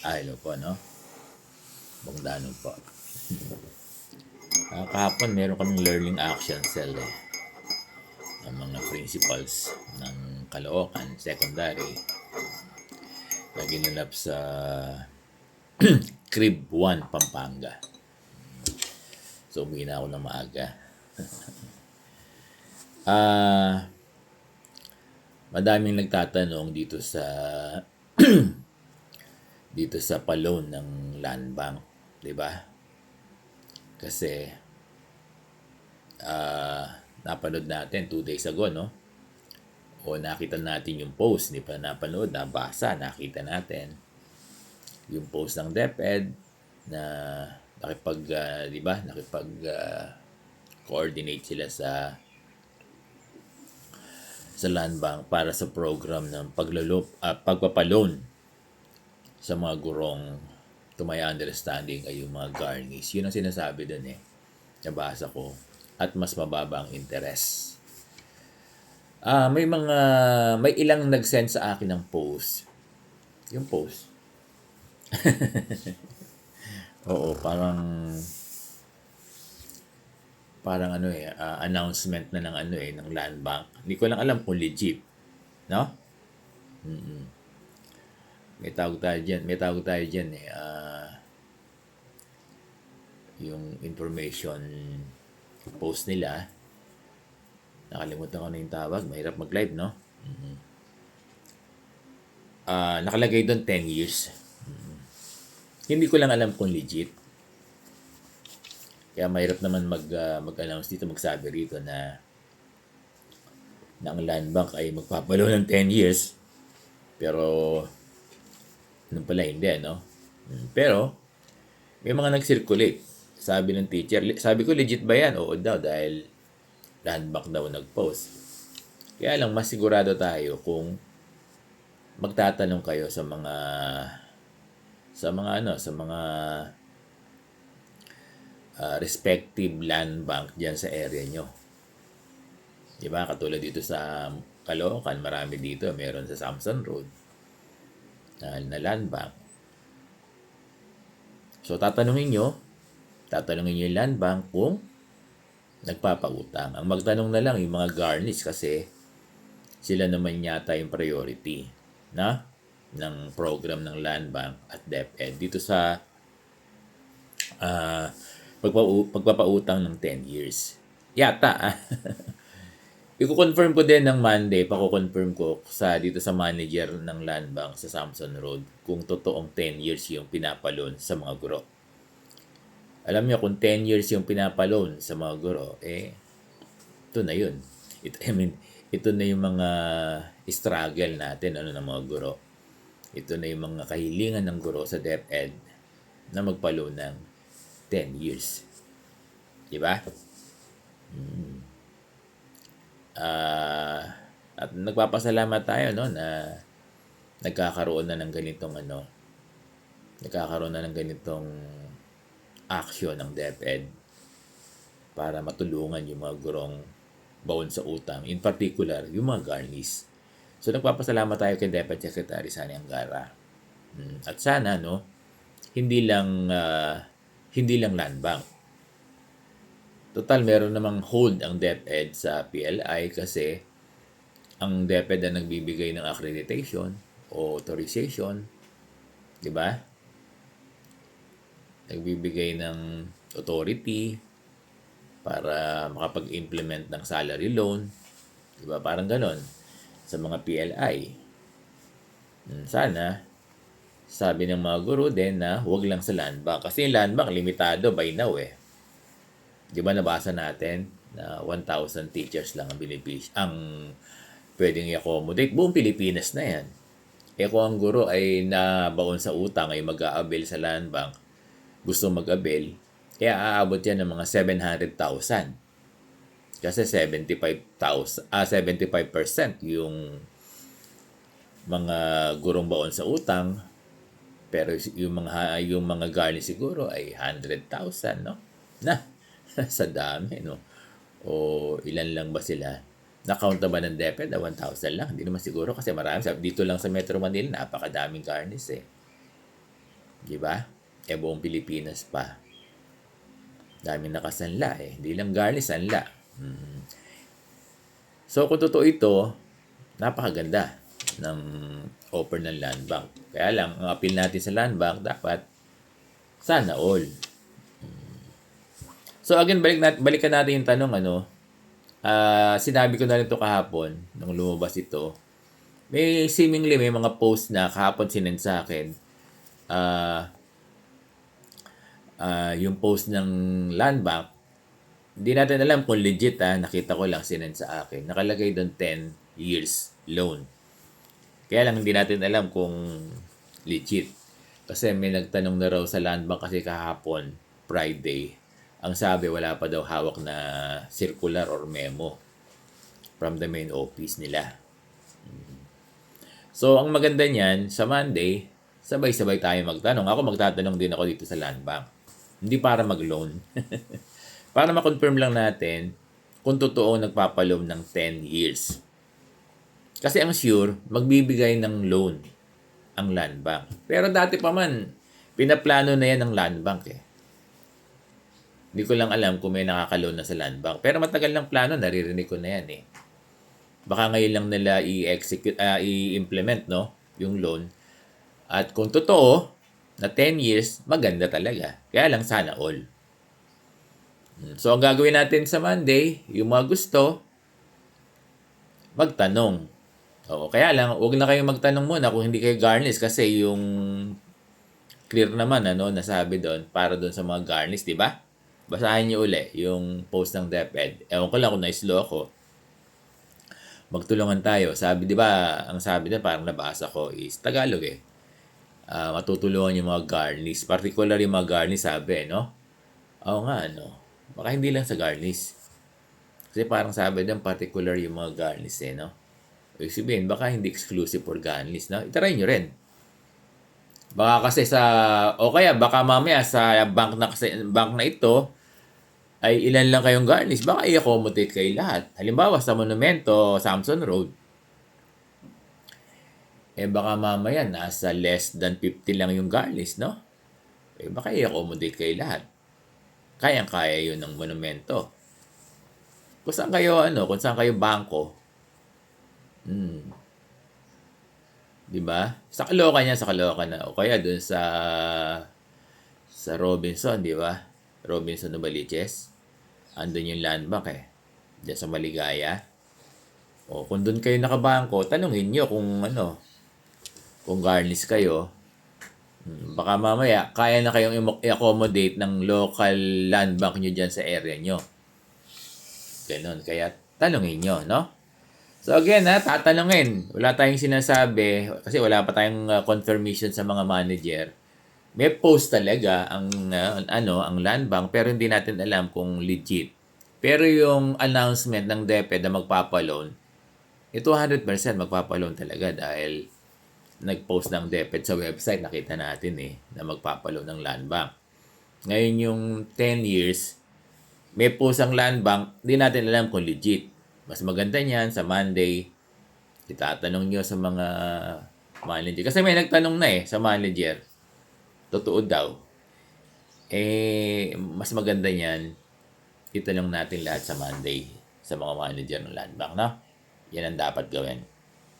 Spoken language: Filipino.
Hello po, no? Bongdanon po. Kahapon meron kaming learning action cell ng mga principals ng Caloocan Secondary na ginanap sa Crib 1, Pampanga. So, umuwi na ako ng maaga. Madaming nagtatanong dito sa pa-loan ng land bank, 'di ba? Kasi napanood natin 2 days ago, no? O nakita natin yung post, hindi pa napanood, nabasa, nakita natin yung post ng DepEd na di ba? Coordinate sila sa land bank para sa program ng pagpapaloan sa mga gurong, to my understanding, ay yung mga garnis. Yun ang sinasabi doon nabasa ko. At mas mababa ang interest. May ilang nag-send sa akin ng post. Yung post. Oo, parang announcement na ng ng land bank. Hindi ko lang alam kung legit, no? May tawag tayo diyan yung information post nila. Nakalimutan ko na yung tawag, mahirap mag-live, no? Nakalagay doon 10 years. Hindi ko lang alam kung legit. Kaya mahirap naman mag-announce dito, magsabi rito na ang land bank ay magpapalo ng 10 years. Pero, nung pala hindi, no? Pero, may mga nag-circulate. Sabi ng teacher, sabi ko, legit ba yan? Oo daw, dahil land bank daw nag-post. Kaya lang, mas sigurado tayo kung magtatanong kayo sa mga respective land bank diyan sa area nyo. Diba? Katulad dito sa Caloocan, marami dito. Meron sa Samson Road na land bank. So, tatanungin nyo yung land bank kung nagpapautang. Ang magtanong na lang yung mga garnish kasi sila naman yata yung priority ng program ng land bank at DepEd dito sa pagpapautang ng 10 years. Yata. I-confirm ko din ng Monday, pako-confirm ko dito sa manager ng land bank sa Samson Road kung totoong 10 years yung pinapaloan sa mga guro. Alam niyo, kung 10 years yung pinapaloan sa mga guro, ito na yun. Ito na yung mga struggle natin ng mga guro. Ito na yung mga kahilingan ng guro sa DepEd na magpaloan ng 10 years. Diba? At nagpapasalamat tayo na nagkakaroon na ng ganitong action ng DepEd para matulungan yung mga gurong baon sa utang, in particular yung mga garnis. So nagpapasalamat tayo kay DepEd Secretary Sani Angara. At sana hindi lang land bank. Total, meron namang hold ang DepEd sa PLI kasi ang DepEd ang nagbibigay ng accreditation o authorization, di ba? Nagbibigay ng authority para makapag-implement ng salary loan, di ba? Parang ganon sa mga PLI. Sana, sabi ng mga guro din na huwag lang sa land bank. Kasi yung land bank, limitado by now Di ba nabasa natin na 1,000 teachers lang ang pwedeng i-accommodate. Buong Pilipinas na yan. Kung ang guro ay nabaon sa utang ay mag-a-avail sa land bank, gusto mag-avail, kaya aabot yan ng mga 700,000. Kasi 75% yung mga gurong baon sa utang, pero yung mga garni siguro ay 100,000, no? Sa dami, no? O ilan lang ba sila? Na-count na ba ng DepEd na 1,000 lang? Hindi naman siguro kasi marami. Dito lang sa Metro Manila, napakadaming garnis Di ba? Buong Pilipinas pa. Daming nakasanla eh. Hindi lang garni, sanla. So kung totoo ito, napakaganda ng offer ng land bank. Kaya lang, ang appeal natin sa land bank, dapat sana all. So again, balikan natin yung tanong, sinabi ko na rin ito kahapon, nung lumabas ito, may seemingly may mga post na kahapon sinend sa akin, yung post ng land bank, hindi natin alam kung legit nakita ko lang sinend sa akin. Nakalagay doon 10 years loan. Kaya lang hindi natin alam kung legit. Kasi may nagtanong na raw sa land bank kasi kahapon, Friday. Ang sabi, wala pa daw hawak na circular or memo from the main office nila. So, ang maganda niyan, sa Monday, sabay-sabay tayo magtanong. Ako magtatanong din ako dito sa land bank. Hindi para mag-loan. Para ma-confirm lang natin kung totoo nagpapaloan ng 10 years. Kasi ang sure, magbibigay ng loan ang land bank. Pero dati pa man, pinaplano na yan ng land bank eh. Hindi ko lang alam kung may nakaka-loan na sa land bank. Pero matagal ng plano, naririnig ko na yan eh. Baka ngayon lang nila i-execute, i-implement no, yung loan. At kung totoo, na 10 years, maganda talaga. Kaya lang sana all. So, ang gagawin natin sa Monday, yung mga gusto, magtanong. Oo, kaya lang, huwag na kayong magtanong muna kung hindi kayo garnish kasi yung clear naman, nasabi doon, para doon sa mga garnish, di ba? Basahin niyo uli yung post ng DepEd. Ewan ko lang kung na-slow ako. Magtulungan tayo. Sabi, di ba, ang sabi doon, parang nabasa ko is Tagalog eh. Matutulungan yung mga garnish. Particular yung mga garnish, sabi, no? Oo nga, baka hindi lang sa garnish. Kasi parang sabi doon, particular yung mga garnish no? Ibig sabihin, baka hindi exclusive for garnish, no? Itry nyo rin. Baka kasi o kaya baka mamaya sa bank na ito, ay ilan lang kayong garnish. Baka i-accommodate kayo lahat. Halimbawa, sa Monumento, Samson Road, baka mamaya nasa less than 50 lang yung garnish, no? Baka i-accommodate kayo lahat. Kayang-kaya yun ng Monumento. Kung saan kayo bangko. Di ba? Sa Caloocan na. O kaya dun sa Robinson, di ba? Robinson Novaliches. Andun yung land bank eh. Diyan sa Maligaya. O kung dun kayo nakabangko, tanungin nyo kung garnish kayo. Baka mamaya, kaya na kayong i-accommodate ng local land bank nyo dyan sa area nyo. Ganon. Kaya tanungin nyo, no? So again, tatanungin. Wala tayong sinasabi kasi wala pa tayong confirmation sa mga manager. May post talaga ang land bank pero hindi natin alam kung legit. Pero yung announcement ng DepEd na magpapaloan, ito 100% magpapaloan talaga dahil nag-post ng DepEd sa website, nakita natin na magpapaloan ng land bank. Ngayon yung 10 years, may post ang land bank, hindi natin alam kung legit. Mas maganda niyan sa Monday, itatanong nyo sa mga manager. Kasi may nagtanong na sa manager. Totoo daw. Mas maganda niyan, itanong natin lahat sa Monday sa mga manager ng land bank, no? Yan ang dapat gawin.